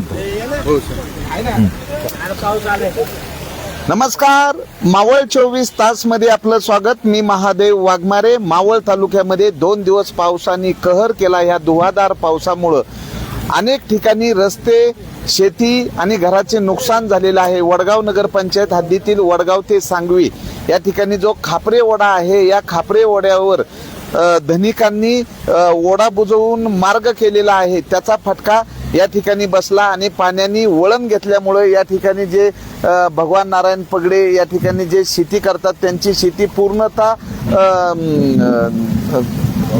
हो नमस्कार, मावळ 24 तास मध्ये आपलं स्वागत. मी महादेव वाघमारे. मावळ तालुक्यामध्ये 2 दिवस पावसाने कहर केला. ह्या धुवाधार पावसामुळं अनेक ठिकाणी रस्ते, शेती आणि घराचे नुकसान झालेलं आहे. वडगाव नगरपंचायत हद्दीतील वडगाव ते सांगवी या ठिकाणी जो खापरे ओढा आहे, या खापरे ओढ्यावर धनिकांनी ओढा बुजवून मार्ग केलेला आहे. त्याचा फटका या ठिकाणी बसला आणि पाण्याने वळण घेतल्यामुळे या ठिकाणी जे भगवान नारायण पगडे या ठिकाणी जे शेती करतात त्यांची शेती पूर्णतः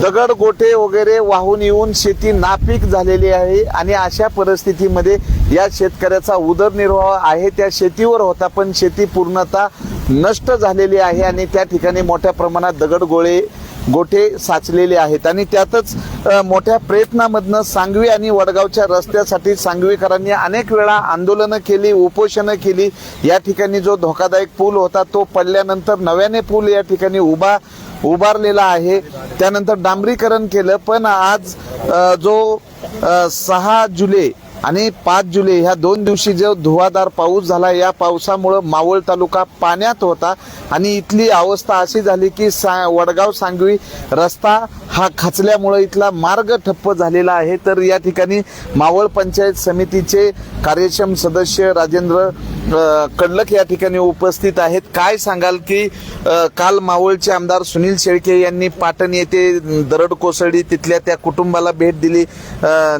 दगड गोटे वगैरे वाहून येऊन शेती नापीक झालेली आहे. आणि अशा परिस्थितीमध्ये या शेतकऱ्याचा उदरनिर्वाह आहे त्या शेतीवर होता, पण शेती पूर्णतः नष्ट झालेली आहे आणि त्या ठिकाणी मोठ्या प्रमाणात दगड गोटे साचलेले आहेत. आणि त्यातच मोठ्या प्रयत्नामधनं सांगवी आणि वडगावच्या रस्त्यासाठी सांगवीकरांनी अनेक वेळा आंदोलनं केली, उपोषणं केली. या ठिकाणी जो धोकादायक पूल होता तो पडल्यानंतर नव्याने पूल या ठिकाणी उभारलेला आहे. त्यानंतर डांबरीकरण केलं, पण आज जो 6 जुलै आणि 5 जुलै ह्या 2 दिवशी जो धुवाधार पाऊस झाला, या पावसामुळे मावळ तालुका पाण्यात होता आणि इथली अवस्था अशी झाली की वडगाव सांगवी रस्ता हा खचल्यामुळे इथला मार्ग ठप्प झालेला आहे. तर या ठिकाणी मावळ पंचायत समितीचे कार्यक्षम सदस्य राजेंद्र कडलक या ठिकाणी उपस्थित आहेत. काय सांगाल की काल मावळचे आमदार सुनील शेळके यांनी पाटण येथे दरड कोसळली, तिथल्या त्या कुटुंबाला भेट दिली.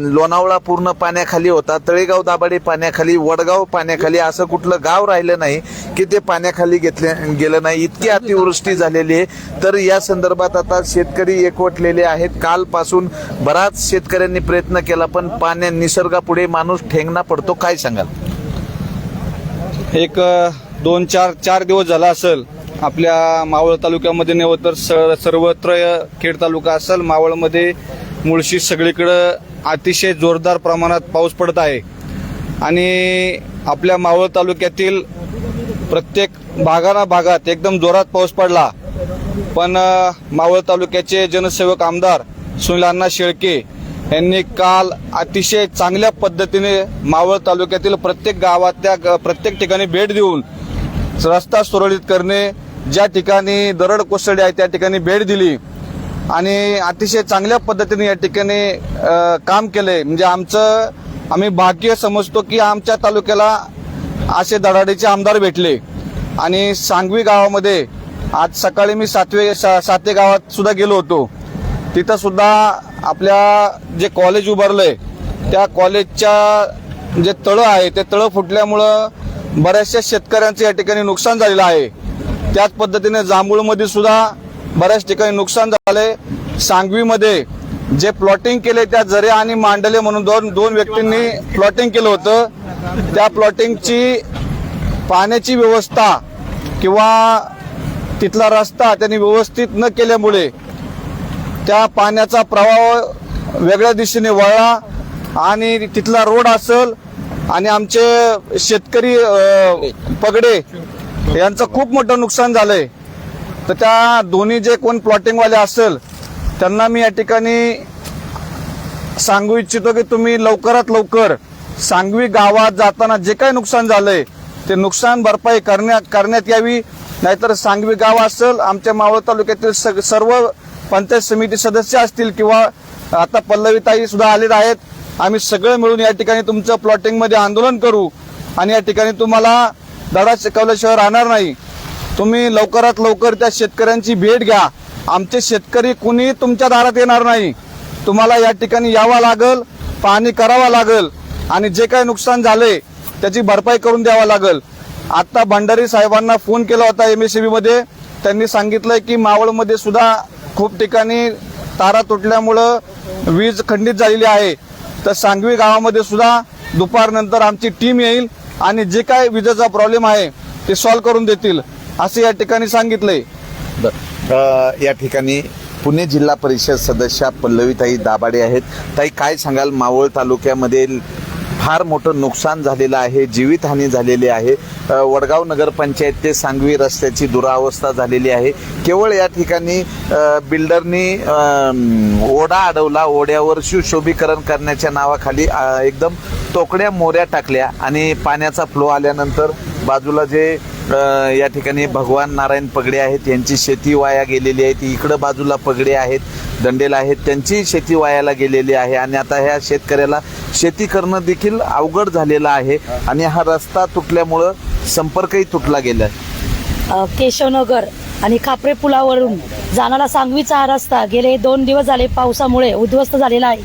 लोणावळा पूर्ण पाण्याखाली होता, तळेगाव दाभाडे पाण्याखाली, वडगाव पाण्याखाली, असं कुठलं गाव राहिलं नाही की ते पाण्याखाली गेलं नाही. इतकी अतिवृष्टी झालेली आहे. तर या संदर्भात आता शेतकरी एकवटलेले आहेत. कालपासून बराच शेतकऱ्यांनी प्रयत्न केला, पण निसर्गापुढे माणूस ठेंगणा पडतो. काय सांगाल? एक 2-4 दिवस झाला असेल आपल्या मावळ तालुक्यामध्ये नव्हे तर सर्वत्र खेड तालुका असेल, मावळमध्ये मुळशी सगळीकडं अतिशय जोरदार प्रमाणात पाऊस पडत आहे. आणि आपल्या मावळ तालुक्यातील प्रत्येक भागात एकदम जोरात पाऊस पडला. पण मावळ तालुक्याचे जनसेवक आमदार सुनील अण्णा शेळके यांनी काल अतिशय चांगल्या पद्धतीने मावळ तालुक्यातील प्रत्येक गावातल्या प्रत्येक ठिकाणी भेट देऊन रस्ता सुरळीत करणे, ज्या ठिकाणी दरड कोसळली आहे त्या ठिकाणी भेट दिली आणि अतिशय चांगल्या पद्धतीने या ठिकाणी काम केलंय. म्हणजे आम्ही भाग्य समजतो की आमच्या तालुक्याला असे धडाडीचे आमदार भेटले. आणि सांगवी गावामध्ये आज सकाळी मी साते गावात सुद्धा गेलो होतो. तिथं सुद्धा आपल्या जे कॉलेज उभारलंय त्या कॉलेजच्या जे तळं आहे ते तळं फुटल्यामुळं बऱ्याचशा शेतकऱ्यांचं या ठिकाणी नुकसान झालेलं आहे. त्याच पद्धतीने जांभूळमध्ये सुद्धा बऱ्याच ठिकाणी नुकसान झालंय. सांगवीमध्ये जे प्लॉटिंग केले त्या जऱ्या आणि मांडले म्हणून दोन व्यक्तींनी प्लॉटिंग केलं होतं. त्या प्लॉटिंगची पाण्याची व्यवस्था किंवा तिथला रस्ता त्यांनी व्यवस्थित न केल्यामुळे त्या पाण्याचा प्रवाह वेगळ्या दिशेने वळला आणि तिथला रोड असेल आणि आमचे शेतकरी पगडे यांचं खूप मोठं नुकसान झालंय. तर त्या दोन्ही जे कोण प्लॉटिंगवाले असेल त्यांना मी या ठिकाणी सांगू इच्छितो की तुम्ही लवकरात लवकर सांगवी गावात जाताना जे काही नुकसान झालंय ते नुकसान भरपाई करण्यात यावी. नाहीतर सांगवी गाव असेल, आमच्या मावळ तालुक्यातील सर्व पंचायत समिती सदस्य असतील किंवा आता पल्लवीताई सुद्धा आलेले आहेत, आम्ही सगळे मिळून या ठिकाणी तुमचं प्लॉटिंग मध्ये आंदोलन करू आणि या ठिकाणी तुम्हाला धडा शिकवल्याशिवाय राहणार नाही. तुम्ही लवकरात लवकर त्या शेतकऱ्यांची भेट घ्या. आमचे शेतकरी कुणी तुमच्या दारात येणार नाही. तुम्हाला या ठिकाणी यावं लागल, पाहणी करावं लागल आणि जे काही नुकसान झाले त्याची भरपाई करून द्यावं लागल. आता भंडारी साहेबांना फोन केला होता MSCB मध्ये. त्यांनी सांगितलंय की मावळमध्ये सुद्धा खूप ठिकाणी तारा तुटल्यामुळं वीज खंडित झालेली आहे. तर सांगवी गावामध्ये सुद्धा दुपारनंतर आमची टीम येईल आणि जे काय विजेचा प्रॉब्लेम आहे ते सॉल्व्ह करून देतील असे या ठिकाणी सांगितलंय. या ठिकाणी पुणे जिल्हा परिषद सदस्य पल्लवीताई दाभाडे आहेत. ताई, काय सांगाल? मावळ तालुक्यामध्ये फार मोठं नुकसान झालेलं आहे, जीवितहानी झालेली आहे. वडगाव नगरपंचायत ते सांगवी रस्त्याची दुरावस्था झालेली आहे. केवळ या ठिकाणी बिल्डरनी ओढा अडवला, ओढ्यावर सुशोभीकरण करण्याच्या नावाखाली एकदम तोकड्या मोऱ्या टाकल्या आणि पाण्याचा फ्लो आल्यानंतर बाजूला जे या ठिकाणी भगवान नारायण पगडे आहेत यांची शेती वाया गेलेली आहे. ती इकडं बाजूला पगडे आहेत, दंडेल आहेत, त्यांची शेती वायाला गेलेली आहे आणि आता ह्या शेतकऱ्याला शेती करणं देखील अवघड झालेलं आहे आणि हा रस्ता तुटल्यामुळं संपर्कही तुटला गेला आहे. केशवनगर आणि खापरे पुलावरून जाणारा सांगवीचा हा रस्ता गेले 2 दिवस झाले पावसामुळे उद्ध्वस्त झालेला आहे.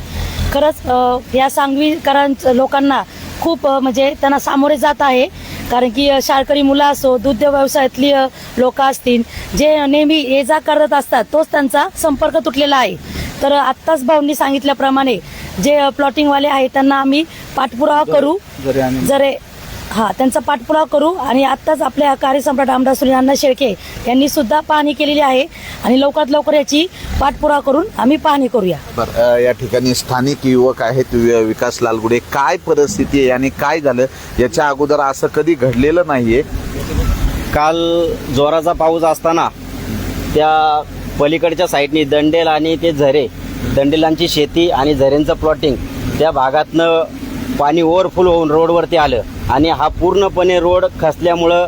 खरंच या सांगवीकरांच्या लोकांना खूप म्हणजे त्यांना सामोरे जात आहे. कारण की शाळकरी मुलं असो, दुग्ध व्यवसायातली लोक असतील, जे नेहमी ये जा करत असतात, तोच त्यांचा संपर्क तुटलेला आहे. तर आत्ताच भाऊंनी सांगितल्याप्रमाणे जे प्लॉटिंगवाले आहेत त्यांना आम्ही पाठपुरावा करू, त्यांचा पाठपुरावा करू आणि आत्ताच आपल्या कार्यसम्राट आमदार श्री शेळके यांनी सुद्धा पाहणी केलेली आहे आणि लवकरात लवकर याची पाठपुरावा करून आम्ही पाहणी करूया. या ठिकाणी स्थानिक युवक आहेत, विकास लालगुडे, काय परिस्थिती आहे आणि काय झालं, याच्या अगोदर असं कधी घडलेलं नाहीये. काल जोराचा पाऊस असताना त्या पलीकडच्या साईडनी दंडेल आणि ते झरे, दंडेलांची शेती आणि झरेंचं प्लॉटिंग त्या भागातनं पाणी ओव्हरफुल होऊन रोडवरती आलं आणि हा पूर्णपणे रोड खचल्यामुळं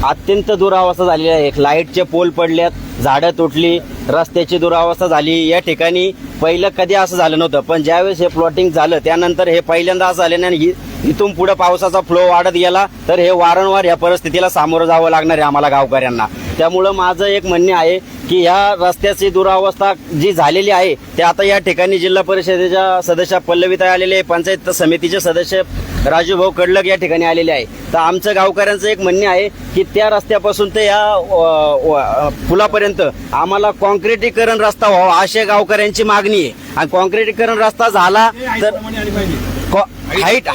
अत्यंत दुरावस्था झालेली आहे. लाईटचे पोल पडल्यात, झाडं तुटली, रस्त्याची दुरावस्था झाली. या ठिकाणी पहिलं कधी असं झालं नव्हतं, पण ज्यावेळेस हे प्लॉटिंग झालं त्यानंतर हे पहिल्यांदा असं झालं नाही. इथून पुढे पावसाचा फ्लो वाढत गेला तर हे वारंवार या परिस्थितीला सामोरं जावं लागणार आहे आम्हाला गावकऱ्यांना. त्यामुळं माझं एक म्हणणे आहे की ह्या रस्त्याची दुरावस्था जी झालेली आहे ते आता या ठिकाणी जिल्हा परिषदेच्या सदस्य पल्लवीताई आलेले आहे, पंचायत समितीचे सदस्य राजूभाऊ कडलक या ठिकाणी आलेले आहे. तर आमचं गावकऱ्यांचं एक म्हणणे आहे की त्या रस्त्यापासून ते या पुलापर्यंत आम्हाला कॉन्क्रिटीकरण रस्ता व्हावा अशी गावकऱ्यांची मागणी आहे. आणि कॉन्क्रिटीकरण रस्ता झाला तर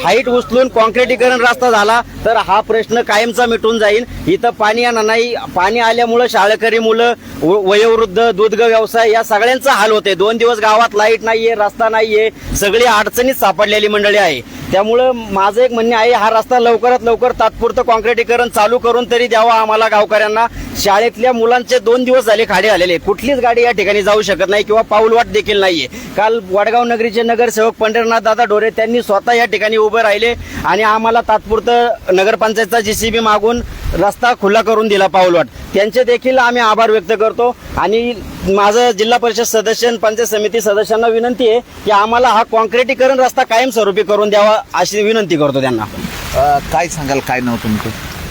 हाईट उचलून कॉन्क्रिटीकरण रस्ता झाला तर हा प्रश्न कायमचा मिटून जाईल. इथं पाणी येणार नाही. पाणी आल्यामुळं शाळकरी मुलं, वयोवृद्ध, दूध व्यवसाय या सगळ्यांचा हाल होते. 2 दिवस गावात लाईट नाहीये, रस्ता नाहीये, सगळी अडचणीत सापडलेली मंडळी आहे. त्यामुळं माझं एक म्हणणे आहे, हा रस्ता लवकरात लवकर तात्पुरतं कॉन्क्रिटीकरण चालू करून तरी द्यावा आम्हाला गावकऱ्यांना. शाळेतल्या मुलांचे 2 दिवस झाले खाडे आलेले, कुठलीच गाडी या ठिकाणी जाऊ शकत नाही किंवा पाऊलवाट देखील नाहीये. काल वडगाव नगरीचे नगरसेवक पंढरीनाथ दादा ढोरे त्यांनी स्वतः या ठिकाणी उभे राहिले आणि आम्हाला तात्पुरतं नगरपंचायतचा JCB मागून रस्ता खुला करून दिला पाऊलवाट. त्यांचे देखील आम्ही आभार व्यक्त करतो आणि माझं जिल्हा परिषद सदस्य आणि पंचायत समिती सदस्यांना विनंती आहे की आम्हाला हा कॉन्क्रिटीकरण रस्ता कायमस्वरूपी करून द्यावा अशी विनंती करतो त्यांना. काय सांगाल, काय नाव तुमचं?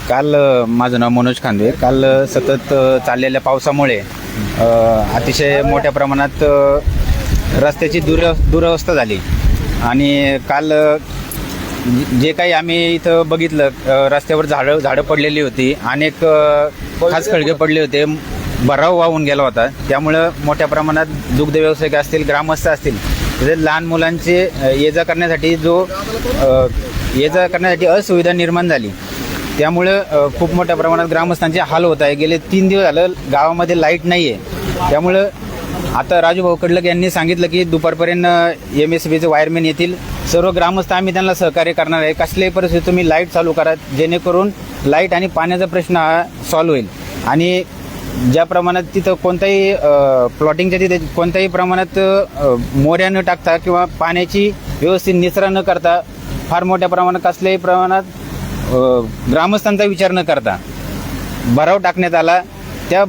काल माझं नाव मनोज खांदवे. काल सतत चाललेल्या पावसामुळे अतिशय मोठ्या प्रमाणात रस्त्याची दुरावस्था झाली आणि काल जे काही आम्ही इथं बघितलं रस्त्यावर झाडं पडलेली होती, अनेक खास खळगे पडले होते, भराव वाहून गेला होता. त्यामुळं मोठ्या प्रमाणात दुग्ध व्यावसायिक असतील, ग्रामस्थ असतील, तसेच लहान मुलांचे ये जा करण्यासाठी असुविधा निर्माण झाली. त्यामुळं खूप मोठ्या प्रमाणात ग्रामस्थांचे हाल होत आहे. गेले 3 दिवस झालं गावामध्ये लाईट नाही आहे. त्यामुळं आता राजूभाऊ कडलक यांनी सांगितलं की दुपारपर्यंत MSBचे वायरमॅन येतील. सर्व ग्रामस्थ आम्ही त्यांना सहकार्य करणार आहे. कसल्याही परिस्थितीत तुम्ही लाईट चालू करा, जेणेकरून लाईट आणि पाण्याचा प्रश्न हा सॉल्व्ह होईल. आणि ज्या प्रमाणात तिथं कोणताही प्लॉटिंगच्या तिथे कोणत्याही प्रमाणात मोऱ्या न टाकता किंवा पाण्याची व्यवस्थित निचरा न करता, फार मोठ्या प्रमाणात कसल्याही प्रमाणात ग्रामस्थांचा विचार न करता भराव टाकण्यात आला. त्या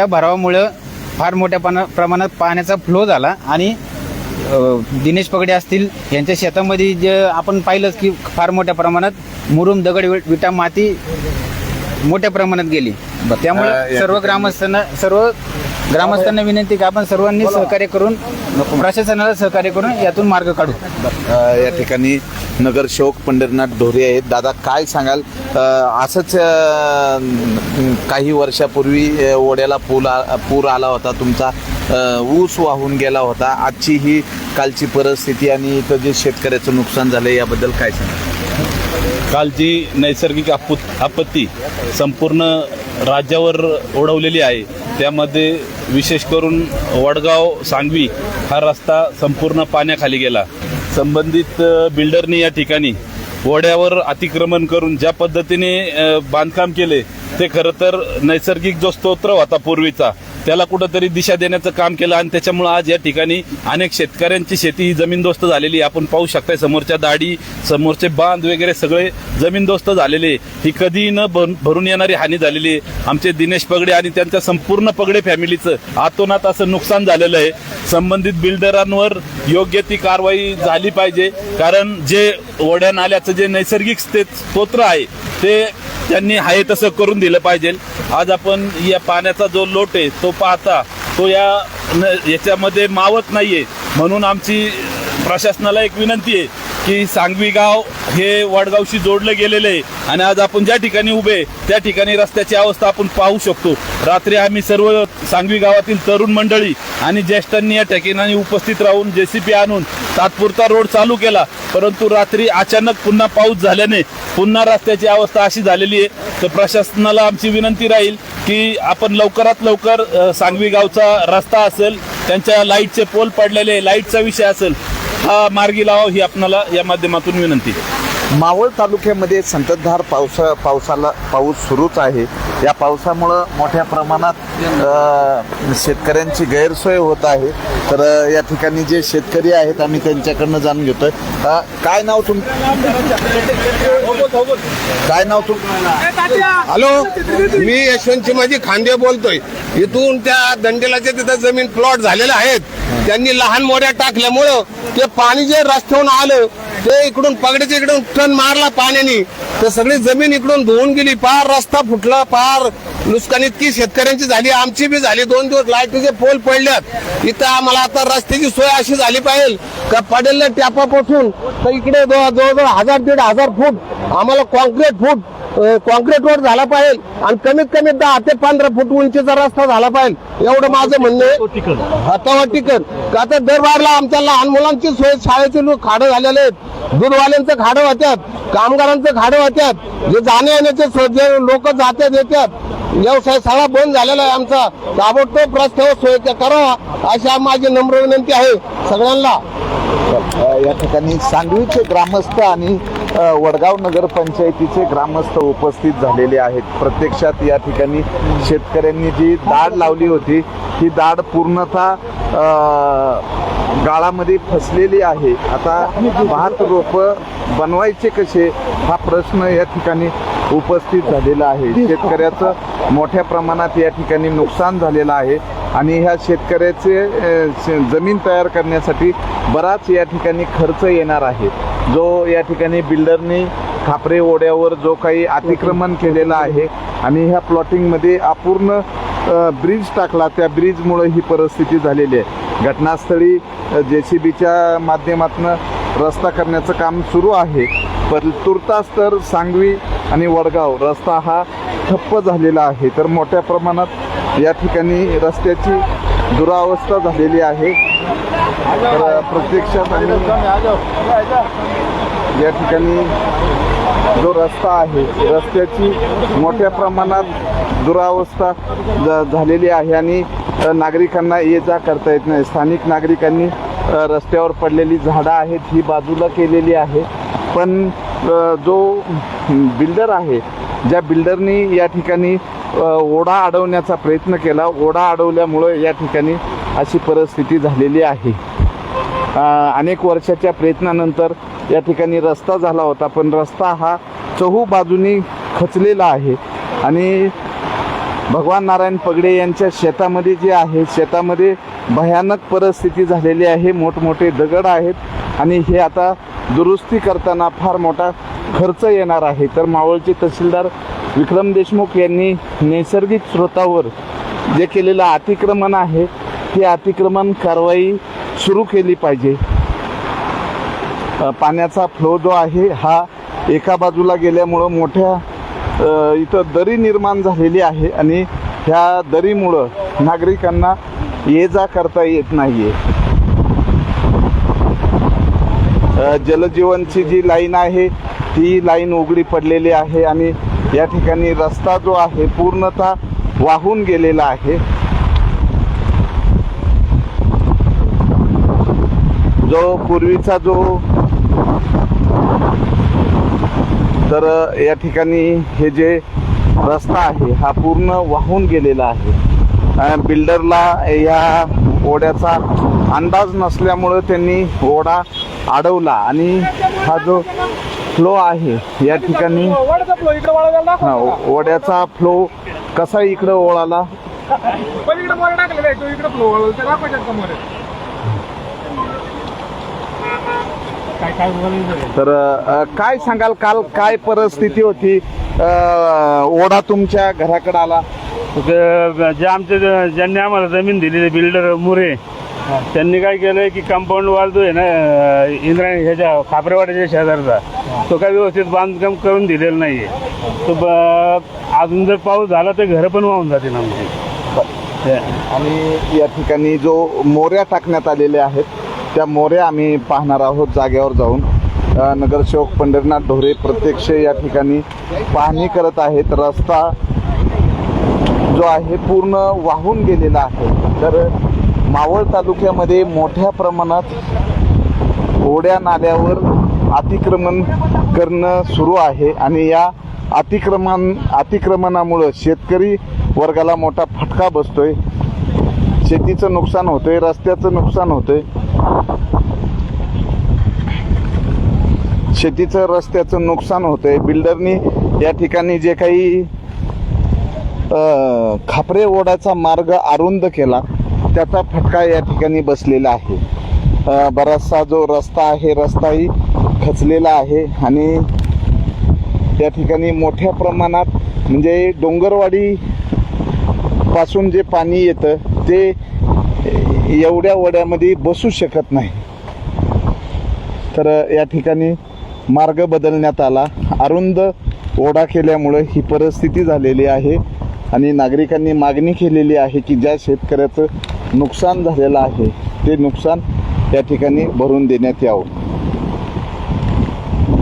भरावामुळं फार मोठ्या प्रमाणात पाण्याचा फ्लो झाला आणि दिनेश पगडे असतील यांच्या शेतामध्ये जे आपण पाहिलंच की फार मोठ्या प्रमाणात मुरुम, दगड, विटा, माती मोठ्या प्रमाणात गेली. त्यामुळे सर्व ग्रामस्थांना विनंती की आपण सर्वांनी सहकार्य करून, प्रशासनाला सहकार्य करून यातून मार्ग काढू. या ठिकाणी नगरसेवक पंढरीनाथ ढोरे आहेत. दादा, काय सांगाल, असंच काही वर्षापूर्वी ओढ्याला पूर आला होता, तुमचा ऊस वाहून गेला होता. आजची ही कालची परिस्थिती आणि इथं जे शेतकऱ्याचं नुकसान झालं याबद्दल काय सांगाल? कालची नैसर्गिक आपत्ती संपूर्ण राज्यावर ओढवलेली आहे. त्यामध्ये विशेष करून वडगाव सांगवी हा रस्ता संपूर्ण पाण्याखाली गेला. संबंधित बिल्डरनी या ठिकाणी ओढ्यावर अतिक्रमण करून ज्या पद्धतीने बांधकाम केले ते खरं तर नैसर्गिक जो स्तोत्र होता पूर्वीचा त्याला कुठंतरी दिशा देण्याचं काम केलं आणि त्याच्यामुळे आज या ठिकाणी अनेक शेतकऱ्यांची शेती ही जमीनदोस्त झालेली आहे. आपण पाहू शकताय समोरच्या दाढी, समोरचे बांध वगैरे सगळे जमीनदोस्त झालेले. ही कधी न भरून येणारी हानी झालेली आहे. आमचे दिनेश पगडे आणि त्यांच्या संपूर्ण पगडे फॅमिलीचं आतोनात असं नुकसान झालेलं आहे. संबंधित बिल्डरांवर योग्य ती कारवाई झाली पाहिजे, कारण जे ओढ्या नाल्याचं जे नैसर्गिक स्तोत्र आहे ते त्यांनी आहे तसं करून दिलं पाहिजे. आज आपण या पाण्याचा जो लोट आहे तो पाहता तो याच्यामध्ये मावत नाहीये. म्हणून आमची प्रशासनाला एक विनंती आहे की सांगवी गाव हे वडगावशी जोडलं गेलेलं आहे आणि आज आपण ज्या ठिकाणी उभे त्या ठिकाणी रस्त्याची अवस्था आपण पाहू शकतो. रात्री आम्ही सर्व सांगवी गावातील तरुण मंडळी आणि ज्येष्ठांनी या ठिकाणी उपस्थित राहून JCP आणून तात्पुरता रोड चालू केला, परंतु रात्री अचानक पुन्हा पाऊस झाल्याने पुन्हा रस्त्याची अवस्था अशी झालेली आहे. तर प्रशासनाला आमची विनंती राहील की आपण लवकरात लवकर सांगवी गावचा रस्ता असेल, त्यांच्या लाईटचे पोल पडलेले, लाईटचा विषय असेल, हा मार्गी लावा ही आपणाला या माध्यमातून विनंती. मावळ तालुक्यामध्ये संततधार पाऊस सुरूच आहे. या पावसामुळं मोठ्या प्रमाणात शेतकऱ्यांची गैरसोय होत आहे. तर या ठिकाणी जे शेतकरी आहेत आम्ही त्यांच्याकडनं जाणून घेतोय. काय नाव हॅलो, मी यशवंत चिमाजी खांदे बोलतोय. इथून त्या दंडेलाच्या तिथं जमीन प्लॉट झालेले आहेत. त्यांनी लहान मोड्या टाकल्यामुळं ते पाणी जे रस्त्यावरून आलं ते इकडून पगड्याच्या इकडून टन मारला पाण्याने, तर सगळी जमीन इकडून धुवून गेली. पार रस्ता फुटला, पार नुकसान इतकी शेतकऱ्यांची झाली, आमची बी झाली. 2 दिवस लाईटीचे पोल पडल्यात. इथं आम्हाला आता रस्त्याची सोय अशी झाली पाहिजे का पडेल टॅपापासून तर इकडे जवळजवळ 1000-1500 फूट आम्हाला कॉन्क्रीट रोड झाला पाहिजे आणि कमीत कमी 10 ते 15 फूट उंचीचा रस्ता झाला पाहिजे, एवढं माझं म्हणणं आहे. हातावर टिकन का आता दरबारला आमच्या लहान मुलांची सोय, शाळेचे खाडं झालेले आहेत, दूधवाल्यांचं खाडं होत्यात, कामगारांचं खाडं होत्यात, जे जाण्या येण्याचे जे लोक जात्यात येतात, व्यवसाय सगळा बंद झालेला आहे आमचा. ताबडतोब रस्त्यावर सोय करावा अशी माझी नम्र विनंती आहे सगळ्यांना. या ठिकाणी सांगवीचे ग्रामस्थ आणि वडगाव नगर पंचायतीचे ग्रामस्थ उपस्थित झालेले आहेत. प्रत्यक्षात या ठिकाणी शेतकऱ्यांनी जी दाढ लावली होती ही दाढ पूर्णतः गाळामध्ये फसलेली आहे. आता भात रोप बनवायचे कसे हा प्रश्न या ठिकाणी उपस्थित झालेला आहे. शेतकऱ्याचं मोठ्या प्रमाणात या ठिकाणी नुकसान झालेलं आहे आणि ह्या शेतकऱ्याचे जमीन तयार करण्यासाठी बराच या ठिकाणी खर्च येणार आहे. जो या ठिकाणी बिल्डरनी खापरे ओढ्यावर जो काही अतिक्रमण केलेलं आहे आणि ह्या प्लॉटिंगमध्ये अपूर्ण ब्रिज टाकला, त्या ब्रिजमुळे ही परिस्थिती झालेली आहे. घटनास्थळी JCBच्या माध्यमातून रस्ता करण्याचं काम सुरू आहे, पण तुर्तास तर सांगवी आणि वडगाव रस्ता हा ठप्प झालेला आहे. तर मोठ्या प्रमाणात या ठिकाणी रस्त्याची दुरावस्था झालेली आहे. तर प्रत्यक्षात या ठिकाणी जो रस्ता आहे रस्त्याची मोठ्या प्रमाणात दुरावस्था झालेली आहे आणि नागरिकांना ये जा करता येत नाही. स्थानिक नागरिकांनी रस्त्यावर पडलेली झाडं आहेत ही बाजूला केलेली आहे, पण जो बिल्डर आहे, ज्या बिल्डरनी या ठिकाणी ओढा अडवण्याचा प्रयत्न केला, ओढा अडवल्यामुळं या ठिकाणी अशी परिस्थिती झालेली आहे. अनेक वर्षाच्या प्रयत्नानंतर या ठिकाणी रस्ता झाला होता, पण रस्ता हा चहू बाजूनी खचलेला आहे आणि भगवान नारायण पगडे यांच्या शेतामध्ये जे आहे शेतामध्ये भयानक परिस्थिती झालेली आहे. मोठमोठे दगड आहेत आणि हे आता दुरुस्ती करताना फार मोठा खर्च येणार आहे. तर मावळचे तहसीलदार विक्रम देशमुख यांनी नैसर्गिक स्रोतावर जे केलेलं अतिक्रमण आहे ते अतिक्रमण कारवाई सुरू केली पाहिजे. पाण्याचा फ्लो जो आहे हा एका बाजूला गेल्यामुळं मोठ्या इथं दरी निर्माण झालेली आहे आणि ह्या दरीमुळं नागरिकांना ये जा करता येत नाहीये. जलजीवनची जी लाईन आहे ती लाईन उघडी पडलेली आहे आणि या ठिकाणी रस्ता जो आहे पूर्णतः वाहून गेलेला आहे. जो पूर्वीचा तर या ठिकाणी हे जे रस्ता आहे हा पूर्ण वाहून गेलेला आहे. बिल्डरला या ओढ्याचा अंदाज नसल्यामुळं त्यांनी ओढा अडवला आणि हा जो फ्लो आहे या ठिकाणी ओढ्याचा फ्लो कसा इकडं ओढाला तर काय सांगाल, काल काय परिस्थिती होती? ओढा तुमच्या घराकडे आला, जे आमचे ज्यांनी आम्हाला जमीन दिलेली बिल्डर मुरे त्यांनी काय केलंय की कंपाऊंड वॉल जो आहे ना इंद्रायणी ह्याच्या खापरेवाड्याच्या शेजारचा तो काय व्यवस्थित बांधकाम करून दिलेलं नाहीये. तो अजून जर पाऊस झाला तर घरं पण वाहून जातील आमची. आणि या ठिकाणी जो मोऱ्या टाकण्यात आलेल्या आहेत त्या मोऱ्या आम्ही पाहणार आहोत जागेवर जाऊन. नगरसेवक पंढरीनाथ ढोरे प्रत्यक्ष या ठिकाणी पाहणी करत आहेत. रस्ता जो आहे पूर्ण वाहून गेलेला आहे. तर मावळ तालुक्यामध्ये मोठ्या प्रमाणात ओढ्या नाल्यावर अतिक्रमण करणं सुरू आहे आणि या अतिक्रमणामुळं शेतकरी वर्गाला मोठा फटका बसतोय. शेतीचं नुकसान होतंय, रस्त्याचं नुकसान होतंय, शेतीचं रस्त्याचं नुकसान होतंय. बिल्डरनी या ठिकाणी जे काही खापरे ओढ्याचा मार्ग अरुंद केला त्याचा फटका या ठिकाणी बसलेला आहे. बराचसा जो रस्ता आहे रस्ताही खचलेला आहे आणि या ठिकाणी मोठ्या प्रमाणात म्हणजे डोंगरवाडी पासून जे पाणी येतं ते एवढ्या ओढ्यामध्ये बसू शकत नाही. तर या ठिकाणी मार्ग बदलण्यात आला. अरुंद ओढा केल्यामुळे ही परिस्थिती झालेली आहे आणि नागरिकांनी मागणी केलेली आहे की ज्या शेतकऱ्याचं नुकसान झालेलं आहे ते नुकसान या ठिकाणी भरून देण्यात यावं.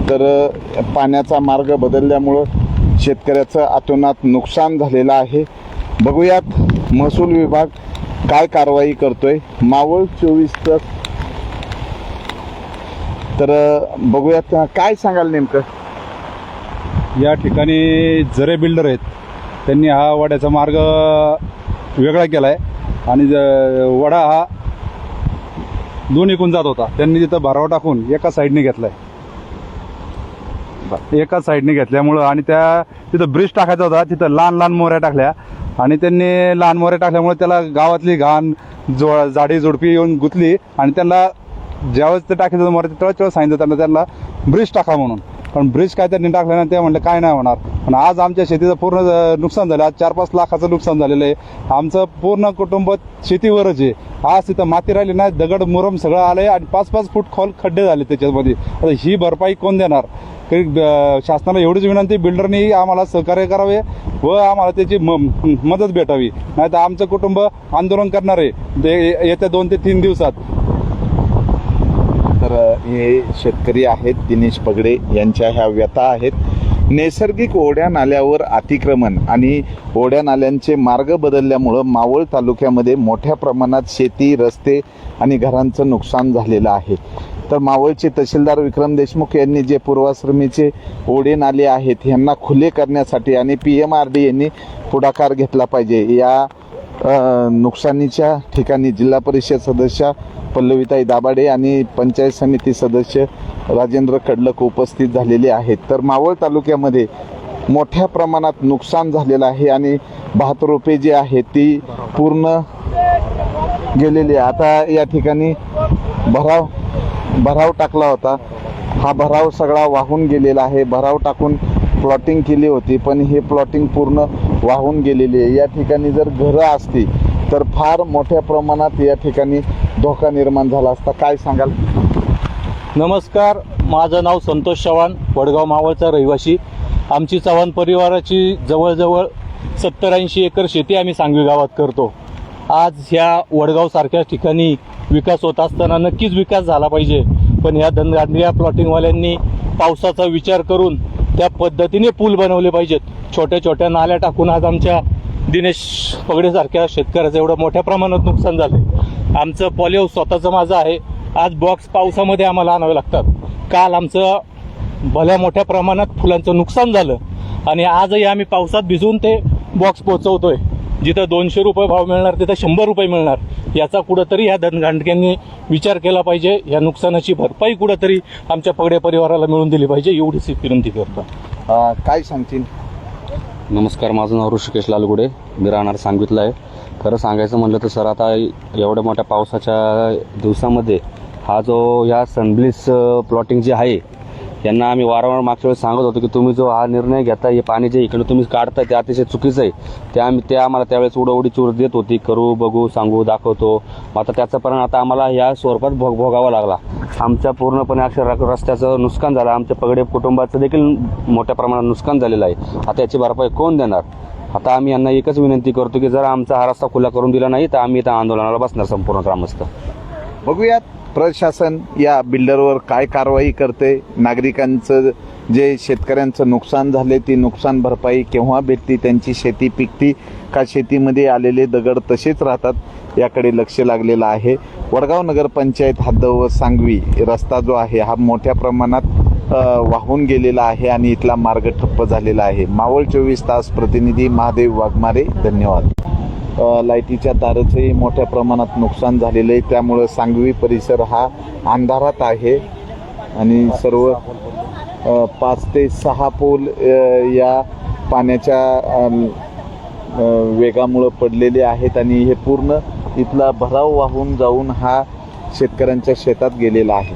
तर पाण्याचा मार्ग बदलल्यामुळं शेतकऱ्याचं अतोनात नुकसान झालेलं आहे. बघूयात महसूल विभाग काय कारवाई करतोय. मावळ 24 तास. तर बघूयात काय सांगाल नेमकं. या ठिकाणी जरे बिल्डर आहेत, त्यांनी हा वड्याचा मार्ग वेगळा केला आहे आणि वडा हा दोन्हीकडून जात होता. त्यांनी तिथं भराव टाकून एका साईडने घेतलाय. एका साईडने घेतल्यामुळं आणि त्या तिथं ब्रिज टाकायचा होता, तिथं लहान लहान मोऱ्या टाकल्या आणि त्यांनी लहान मोऱ्या टाकल्यामुळे त्याला गावातली घाण झाडी झुडपी येऊन गुंतली आणि त्यांना ज्यावेळेस ते टाकायचं मोऱ्या तेव्हा सांगितलं त्यांना ब्रिज टाका म्हणून. पण ब्रिज काय त्यांनी टाकलं ना ते म्हणलं काय नाही होणार. पण आज आमच्या शेतीचं पूर्ण नुकसान झालं. आज 4-5 लाखाचं नुकसान झालेलं आहे. आमचं पूर्ण कुटुंब शेतीवरच आहे. आज तिथं माती राहिली नाही, दगड मुरम सगळं आलंय आणि 5-5 फूट खोल खड्डे झाले त्याच्यामध्ये. आता ही भरपाई कोण देणार? शासनाला एवढीच विनंती, बिल्डरनी आम्हाला सहकार्य करावे व आम्हाला त्याची मदत भेटावी, नाही तर आमचं कुटुंब आंदोलन करणार आहे येत्या 2 ते 3 दिवसात. तर हे शेतकरी आहेत दिनेश पगडे यांच्या ह्या व्यथा आहेत. नैसर्गिक ओढ्या नाल्यावर अतिक्रमण आणि ओढ्या नाल्यांचे मार्ग बदलल्यामुळं मावळ तालुक्यामध्ये मोठ्या प्रमाणात शेती, रस्ते आणि घरांचं नुकसान झालेलं आहे. तर मावळचे तहसीलदार विक्रम देशमुख यांनी जे पूर्वाश्रमीचे ओढे नाले आहेत यांना खुले करण्यासाठी आणि PMRD यांनी पुढाकार घेतला पाहिजे. या नुकसानीच्या ठिकाणी जिल्हा परिषद सदस्य पल्लवीताई दाभाडे आणि पंचायत समिती सदस्य राजेंद्र कडलक उपस्थित झालेले आहेत. तर मावळ तालुक्यामध्ये मोठ्या प्रमाणात नुकसान झालेलं आहे आणि भात रोपे जी आहेत ती पूर्ण गेलेली आहे. आता या ठिकाणी भराव टाकला होता, हा भराव सगळा वाहून गेलेला आहे. भराव टाकून प्लॉटिंग केली होती पण हे प्लॉटिंग पूर्ण वाहून गेलेली आहे. या ठिकाणी जर घरं असती तर फार मोठ्या प्रमाणात या ठिकाणी धोका निर्माण झाला असता. काय सांगाल? नमस्कार, माझं नाव संतोष चव्हाण, वडगाव मावळचा रहिवासी. आमची चव्हाण परिवाराची जवळजवळ 70-80 एकर शेती आम्ही सांगवी गावात करतो. आज ह्या वडगावसारख्या ठिकाणी विकास होत असताना नक्कीच विकास झाला पाहिजे, पण ह्या धनगांड्या प्लॉटिंगवाल्यांनी पावसाचा विचार करून त्या पद्धतीने पूल बनवले पाहिजेत. छोट्या छोट्या नाल्या टाकून आज आमच्या दिनेश पगडेसारख्या शेतकऱ्याचं एवढं मोठ्या प्रमाणात नुकसान झालं. आमचं पॉली हाऊस स्वतःचं माझं आहे, आज बॉक्स पावसामध्ये आम्हाला आणावे लागतात. काल आमचं भल्या मोठ्या प्रमाणात फुलांचं नुकसान झालं आणि आजही आम्ही पावसात भिजून ते बॉक्स पोहोचवतोय. जिथं 200 रुपये भाव मिळणार तिथं 100 रुपये मिळणार. याचा कुठंतरी ह्या धनगांडक्यांनी विचार केला पाहिजे. या नुकसानाची भरपाई कुठंतरी आमच्या पगडे परिवाराला मिळून दिली पाहिजे, एवढीच विनंती करतो. काय सांगतील? नमस्कार, माझं नाव ऋषिकेश लालगुडे, मी राहणार सांगलीतला आहे. खरं सांगायचं म्हणलं तर सर, आता एवढ्या मोठ्या पावसाच्या दिवसामध्ये हा जो ह्या सनब्लिस प्लॉटिंग जे आहे यांना आम्ही वारंवार मागच्या वेळेस सांगत होतो की तुम्ही जो हा निर्णय घेता, हे पाणी जे इकडे तुम्ही काढताय ते अतिशय चुकीचं आहे. ते आम्हाला त्यावेळेस उडवडी चूर देत होती, करू बघू सांगू दाखवतो. आता त्याचा परिणाम आता आम्हाला ह्या स्वरूपात भोगावा लागला. आमच्या पूर्णपणे अक्षर रस्त्याचं नुकसान झालं, आमच्या पगडे कुटुंबाचं देखील मोठ्या प्रमाणात नुकसान झालेलं आहे. आता याची भरपाई कोण देणार? आता आम्ही यांना एकच विनंती करतो की जर आमचा हा रस्ता खुला करून दिला नाही तर आम्ही इथं आंदोलनाला बसणार संपूर्ण ग्रामस्थ. बघूयात प्रशासन या बिल्डरवर काय कारवाई करते. नागरिकांचं जे शेतकऱ्यांचं नुकसान झाले ती नुकसान भरपाई केव्हा भेटते, त्यांची शेती पिकती का शेतीमध्ये आलेले दगड तसेच राहतात याकडे लक्ष लागलेलं आहे. वडगाव नगरपंचायत हद्द व सांगवी रस्ता जो आहे हा मोठ्या प्रमाणात वाहून गेलेला आहे आणि इथला मार्ग ठप्प झालेला आहे. मावळ 24 तास प्रतिनिधी महादेव वाघमारे, धन्यवाद. लाईटीच्या ताराचंही मोठ्या प्रमाणात नुकसान झालेलं आहे, त्यामुळं सांगवी परिसर हा अंधारात आहे आणि सर्व 5 ते 6 पूल या पाण्याच्या वेगामुळं पडलेले आहेत आणि हे पूर्ण इथला भराव वाहून जाऊन हा शेतकऱ्यांच्या शेतात गेलेला आहे.